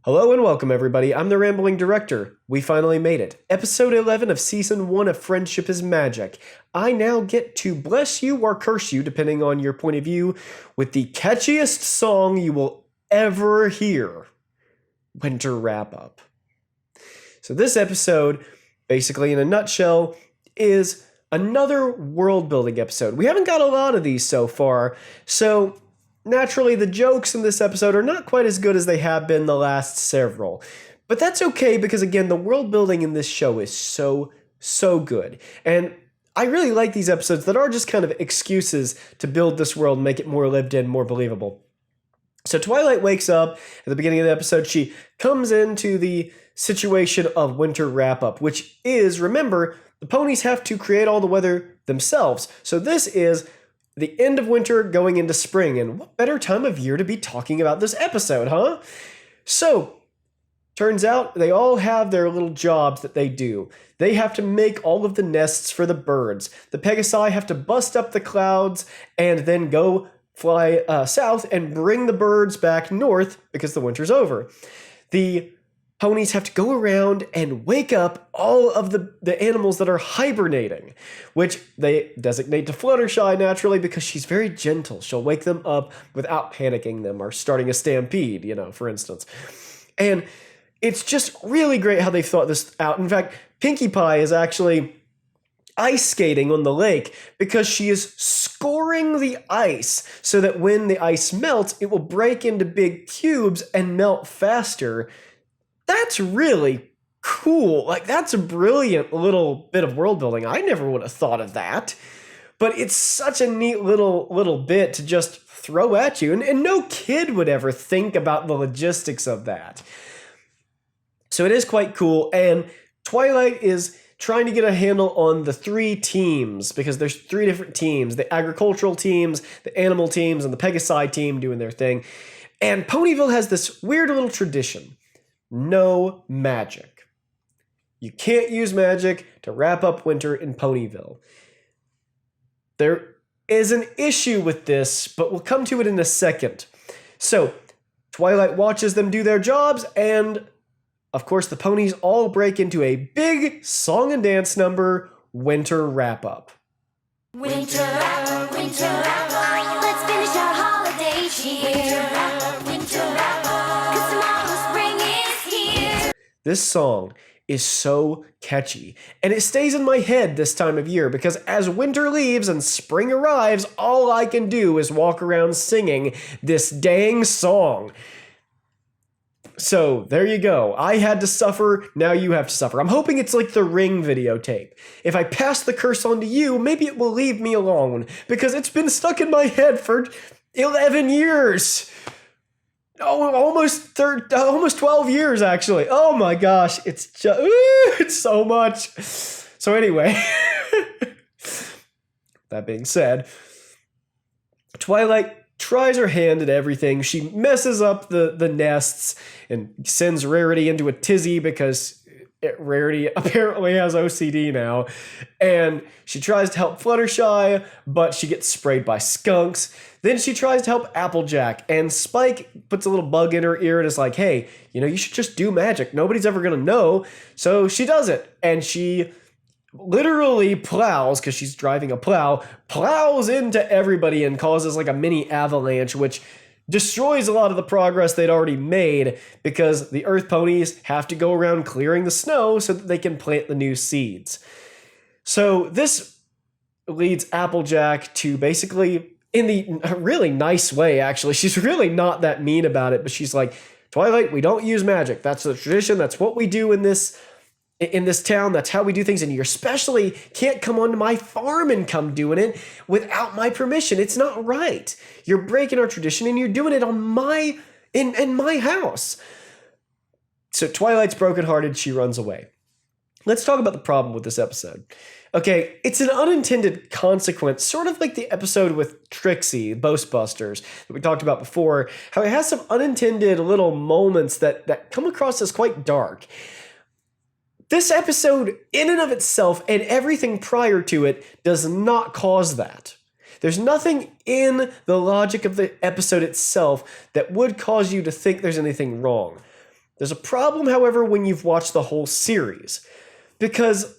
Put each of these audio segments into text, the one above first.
Hello and welcome, everybody. I'm the Rambling Director. We finally made it. Episode 11 of Season 1 of Friendship is Magic. I now get to bless you or curse you, depending on your point of view, with the catchiest song you will ever hear. Winter Wrap-Up. So this episode, basically in a nutshell, is another world-building episode. We haven't got a lot of these so far, so naturally, the jokes in this episode are not quite as good as they have been the last several. But that's okay because, again, the world building in this show is so good. And I really like these episodes that are just kind of excuses to build this world and make it more lived in, more believable. So Twilight wakes up at the beginning of the episode. She comes into the situation of winter wrap-up, which is, remember, the ponies have to create all the weather themselves. So this is the end of winter going into spring, and what better time of year to be talking about this episode, huh? So, turns out they all have their little jobs that they do. They have to make all of the nests for the birds. The Pegasi have to bust up the clouds and then go fly south and bring the birds back north because the winter's over. The ponies have to go around and wake up all of the animals that are hibernating, which they designate to Fluttershy naturally because she's very gentle. She'll wake them up without panicking them or starting a stampede, for instance. And it's just really great how they thought this out. In fact, Pinkie Pie is actually ice skating on the lake because she is scoring the ice so that when the ice melts, it will break into big cubes and melt faster. That's really cool. Like, that's a brilliant little bit of world building. I never would have thought of that. But it's such a neat little bit to just throw at you. And no kid would ever think about the logistics of that. So it is quite cool. And Twilight is trying to get a handle on the three teams, because there's three different teams. The agricultural teams, the animal teams, and the Pegasi team doing their thing. And Ponyville has this weird little tradition. No magic. You can't use magic to wrap up winter in Ponyville. There is an issue with this, but we'll come to it in a second. So, Twilight watches them do their jobs, and of course the ponies all break into a big song and dance number, Winter Wrap-Up. Winter wrap-up, let's finish our holiday cheer. Winter wrap-up, 'cause tomorrow spring is here. This song is so catchy, and it stays in my head this time of year because as winter leaves and spring arrives, all I can do is walk around singing this dang song. So, there you go. I had to suffer, now you have to suffer. I'm hoping it's like the Ring videotape. If I pass the curse on to you, maybe it will leave me alone, because it's been stuck in my head for 11 years. Oh, almost 12 years, actually. Oh my gosh, it's just, it's so much. So anyway, that being said, Twilight tries her hand at everything. She messes up the nests and sends Rarity into a tizzy because Rarity apparently has OCD now. And she tries to help Fluttershy, but she gets sprayed by skunks. Then she tries to help Applejack, and Spike puts a little bug in her ear and is like, hey, you should just do magic. Nobody's ever going to know. So she does it. And she literally plows, because she's driving a plows into everybody and causes like a mini avalanche, which destroys a lot of the progress they'd already made because the Earth ponies have to go around clearing the snow so that they can plant the new seeds. So this leads Applejack to basically, in the really nice way, actually, she's really not that mean about it, but she's like, Twilight, we don't use magic. That's the tradition. That's what we do in this town. That's how we do things, and you especially can't come onto my farm and come doing it without my permission. It's not right. You're breaking our tradition and you're doing it on in my house. So Twilight's brokenhearted. She runs away. Let's talk about the problem with this episode. Okay, it's an unintended consequence, sort of like the episode with Trixie, Ghostbusters, that we talked about before, how it has some unintended little moments that come across as quite dark. This episode, in and of itself, and everything prior to it, does not cause that. There's nothing in the logic of the episode itself that would cause you to think there's anything wrong. There's a problem, however, when you've watched the whole series. Because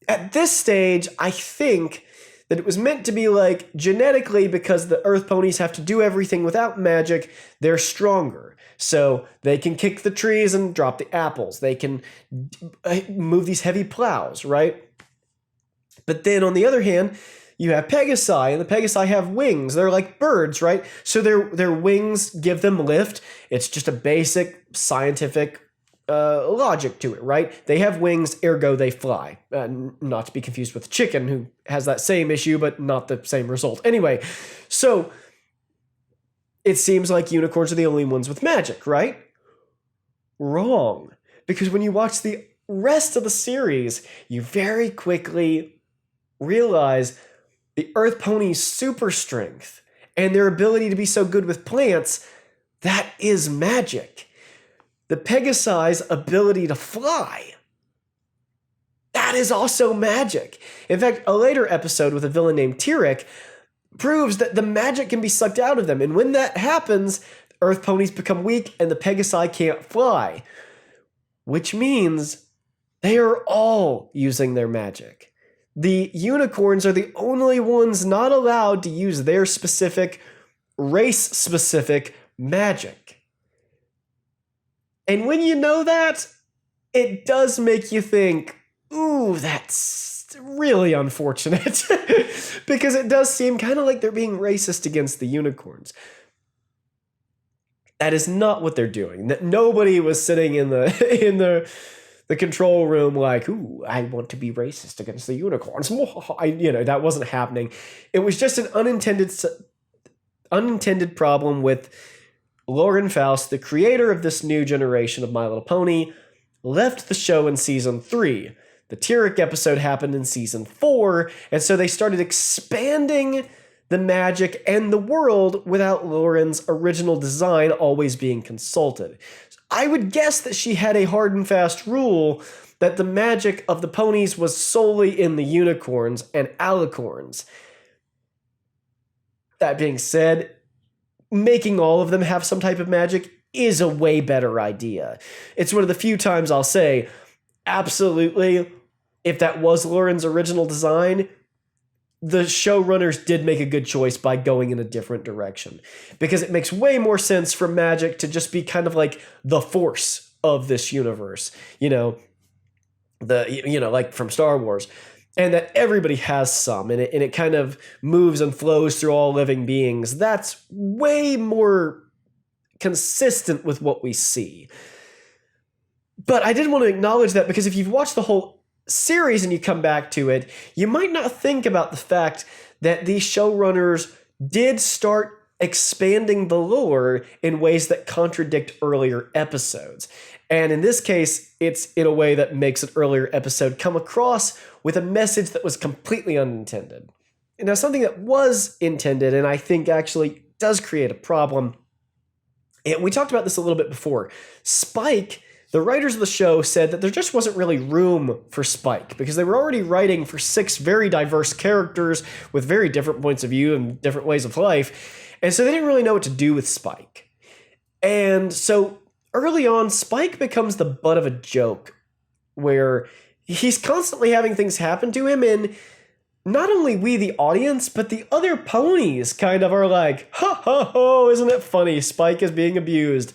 at this stage, I think that it was meant to be like, genetically, because the Earth ponies have to do everything without magic, they're stronger. So they can kick the trees and drop the apples. They can move these heavy plows, right? But then on the other hand, you have Pegasi, and the Pegasi have wings. They're like birds, right? So their wings give them lift. It's just a basic scientific logic to it, right? They have wings, ergo they fly. Not to be confused with chicken, who has that same issue, but not the same result. Anyway, so it seems like unicorns are the only ones with magic, right? Wrong. Because when you watch the rest of the series, you very quickly realize the Earth pony's super strength and their ability to be so good with plants, that is magic. The Pegasi's ability to fly, that is also magic. In fact, a later episode with a villain named Tyrek proves that the magic can be sucked out of them. And when that happens, Earth ponies become weak and the Pegasi can't fly. Which means they are all using their magic. The unicorns are the only ones not allowed to use their specific, race-specific magic. And when you know that, it does make you think, ooh, that's really unfortunate. Because it does seem kind of like they're being racist against the unicorns. That is not what they're doing. That nobody was sitting in the control room like, ooh, I want to be racist against the unicorns. That wasn't happening. It was just an unintended problem with Lauren Faust, the creator of this new generation of My Little Pony, left the show in season 3. The Tyrek episode happened in season 4, and so they started expanding the magic and the world without Lauren's original design always being consulted. I would guess that she had a hard and fast rule that the magic of the ponies was solely in the unicorns and alicorns. That being said, making all of them have some type of magic is a way better idea. It's one of the few times I'll say, absolutely, if that was Lauren's original design, the showrunners did make a good choice by going in a different direction. Because it makes way more sense for magic to just be kind of like the force of this universe. Like from Star Wars. And that everybody has some, and it kind of moves and flows through all living beings. That's way more consistent with what we see. But I did want to acknowledge that, because if you've watched the whole series and you come back to it, you might not think about the fact that these showrunners did start expanding the lore in ways that contradict earlier episodes. And in this case, it's in a way that makes an earlier episode come across with a message that was completely unintended. Now, something that was intended, and I think actually does create a problem, and we talked about this a little bit before. Spike, the writers of the show, said that there just wasn't really room for Spike because they were already writing for 6 very diverse characters with very different points of view and different ways of life. And so they didn't really know what to do with Spike. And so early on, Spike becomes the butt of a joke where he's constantly having things happen to him, and not only we, the audience, but the other ponies kind of are like, ha ha ha, isn't it funny? Spike is being abused.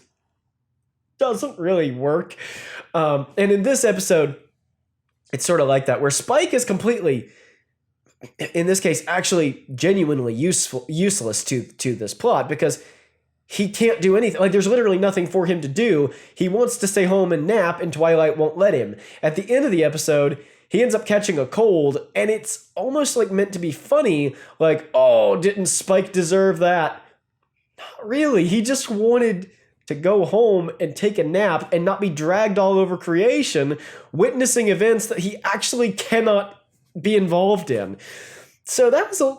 Doesn't really work. And in this episode, it's sort of like that, where Spike is completely, in this case, actually genuinely useless to this plot, because he can't do anything. Like, there's literally nothing for him to do. He wants to stay home and nap, and Twilight won't let him. At the end of the episode, he ends up catching a cold, and it's almost like meant to be funny, like, oh, didn't Spike deserve that? Not really. He just wanted to go home and take a nap and not be dragged all over creation, witnessing events that he actually cannot be involved in. So that was a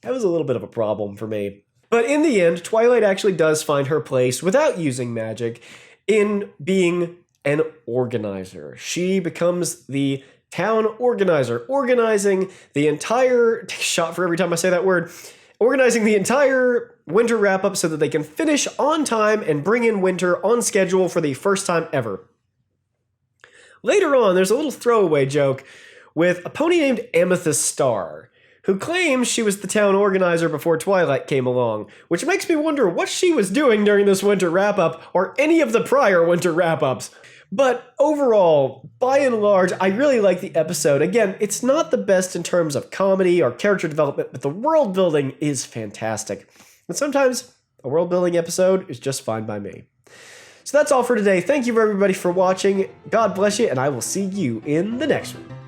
little bit of a problem for me. But in the end, Twilight actually does find her place without using magic in being an organizer. She becomes the town organizer, organizing the entire, take a shot for every time I say that word, organizing the entire winter wrap-up so that they can finish on time and bring in winter on schedule for the first time ever. Later on, there's a little throwaway joke with a pony named Amethyst Star, who claims she was the town organizer before Twilight came along, which makes me wonder what she was doing during this winter wrap-up or any of the prior winter wrap-ups. But overall, by and large, I really like the episode. Again, it's not the best in terms of comedy or character development, but the world building is fantastic. And sometimes a world building episode is just fine by me. So that's all for today. Thank you everybody for watching. God bless you, and I will see you in the next one.